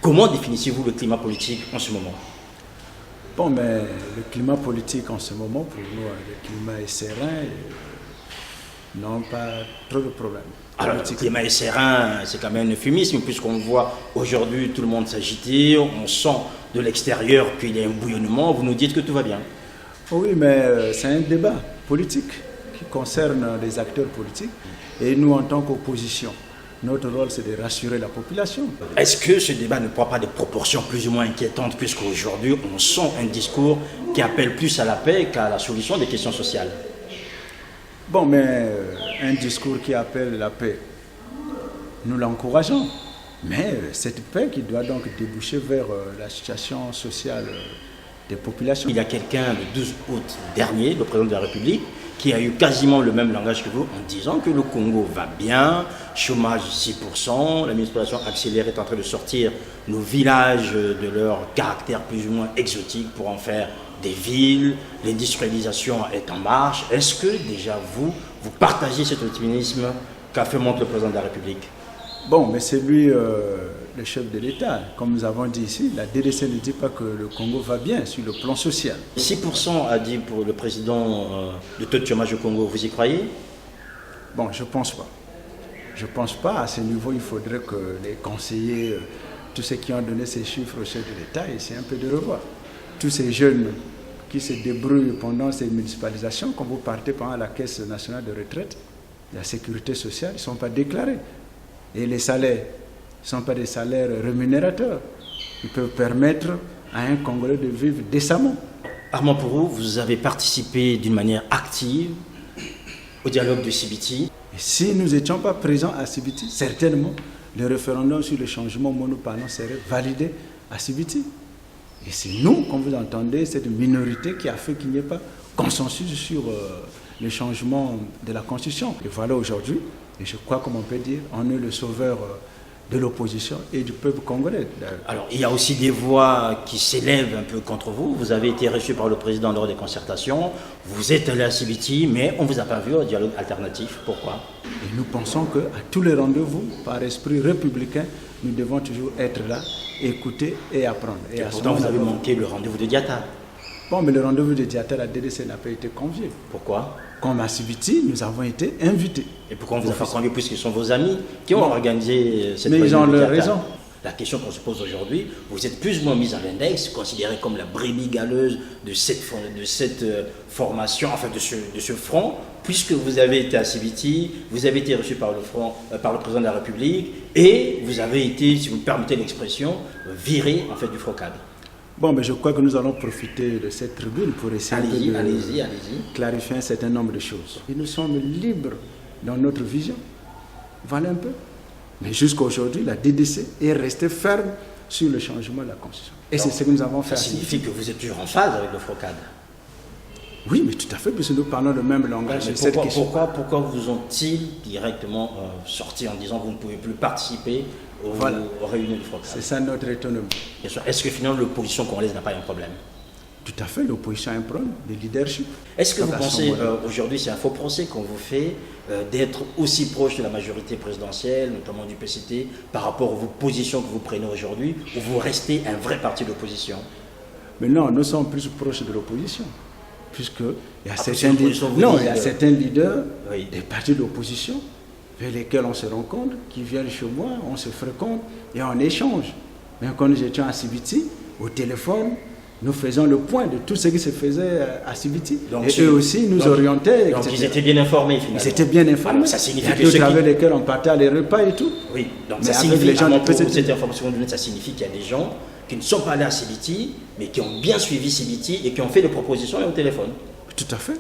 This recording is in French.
Comment définissez-vous le climat politique en ce moment? Bon, mais le climat politique en ce moment, pour nous, le climat est serein, non pas trop de problèmes. Alors, le climat est serein, c'est quand même un euphémisme, puisqu'on voit aujourd'hui tout le monde s'agiter, on sent de l'extérieur qu'il y a un bouillonnement, vous nous dites que tout va bien. Oui, mais c'est un débat politique qui concerne les acteurs politiques et nous, en tant qu'opposition, notre rôle, c'est de rassurer la population. Est-ce que ce débat ne prend pas des proportions plus ou moins inquiétantes, puisqu'aujourd'hui, on sent un discours qui appelle plus à la paix qu'à la solution des questions sociales? Bon, mais un discours qui appelle la paix, nous l'encourageons. Mais cette paix qui doit donc déboucher vers la situation sociale des populations. Il y a quelqu'un le 12 août dernier, le président de la République, qui a eu quasiment le même langage que vous en disant que le Congo va bien, chômage 6%, la municipalisation accélérée est en train de sortir nos villages de leur caractère plus ou moins exotique pour en faire des villes, l'industrialisation est en marche. Est-ce que déjà vous partagez cet optimisme qu'a fait montre le président de la République? Bon, mais c'est lui le chef de l'État. Comme nous avons dit ici, la DDC ne dit pas que le Congo va bien sur le plan social. 6% a dit pour le président de taux de chômage au Congo, vous y croyez? Bon, je ne pense pas. Je ne pense pas. À ce niveau, il faudrait que les conseillers, tous ceux qui ont donné ces chiffres au chef de l'État, essaient un peu de revoir. Tous ces jeunes qui se débrouillent pendant ces municipalisations, quand vous partez pendant la Caisse nationale de retraite, la sécurité sociale, ils ne sont pas déclarés. Et les salaires ne sont pas des salaires rémunérateurs. Ils peuvent permettre à un Congolais de vivre décemment. Armand Pourou, vous avez participé d'une manière active au dialogue de Sibiti. Et si nous n'étions pas présents à Sibiti, certainement, le référendum sur le changement monoparlant serait validé à Sibiti. Et c'est nous, comme vous entendez, cette minorité qui a fait qu'il n'y ait pas consensus sur le changement de la Constitution. Et voilà aujourd'hui, et je crois comme on peut dire, on est le sauveur de l'opposition et du peuple congolais. Alors, il y a aussi des voix qui s'élèvent un peu contre vous. Vous avez été reçu par le président lors des concertations. Vous êtes allé à Sibiti, mais on ne vous a pas vu au dialogue alternatif. Pourquoi? Et nous pensons qu'à tous les rendez-vous, par esprit républicain, nous devons toujours être là, écouter et apprendre. Et pourtant, vous avez manqué le rendez-vous de Diatta. Bon, mais le rendez-vous de Diatta, la DDC n'a pas été convié. Pourquoi? Comme à Sibiti, nous avons été invités. Et pourquoi on vous a pas convié, puisque ce sont vos amis qui ont organisé cette réunion? Mais ils ont leur raison. La question qu'on se pose aujourd'hui, vous êtes plus ou moins mis à l'index, considéré comme la brebis galeuse de cette formation, enfin de ce front, puisque vous avez été à Sibiti, vous avez été reçu par le président de la République, et vous avez été, si vous me permettez l'expression, viré en fait du FROCAD. Bon, mais je crois que nous allons profiter de cette tribune pour essayer de clarifier un certain nombre de choses. Et nous sommes libres dans notre vision. Voilà un peu. Mais jusqu'à aujourd'hui, la DDC est restée ferme sur le changement de la Constitution. Et c'est ce que nous avons fait. Ça signifie que vous êtes toujours en phase avec le FROCAD? Oui, mais tout à fait, puisque nous parlons le même langage sur cette question. Pourquoi vous ont-ils directement sorti en disant que vous ne pouvez plus participer aux réunions du FROCAD? C'est ça notre étonnement. Bien sûr. Est-ce que finalement l'opposition congolaise n'a pas un problème? Tout à fait, l'opposition a un problème de leadership. Est-ce que vous pensez, aujourd'hui, c'est un faux procès qu'on vous fait, d'être aussi proche de la majorité présidentielle, notamment du PCT, par rapport aux positions que vous prenez aujourd'hui, ou vous restez un vrai parti d'opposition? Mais non, nous sommes plus proches de l'opposition, puisqu'il y a certains leaders des partis d'opposition vers lesquels on se rencontre, qui viennent chez moi, on se fréquente et on échange. Mais quand nous étions à Sibiti, au téléphone, nous faisons le point de tout ce qui se faisait à Sibiti. Et eux aussi nous orientaient. Donc ils étaient bien informés finalement. Ils étaient bien informés. Alors, ça signifie il y a d'autres avec lesquels on partait à les repas et tout. Oui, donc mais ça signifie, les gens cette information, ça signifie qu'il y a des gens qui ne sont pas allés à Sibiti, mais qui ont bien suivi Sibiti et qui ont fait des propositions au téléphone. Tout à fait.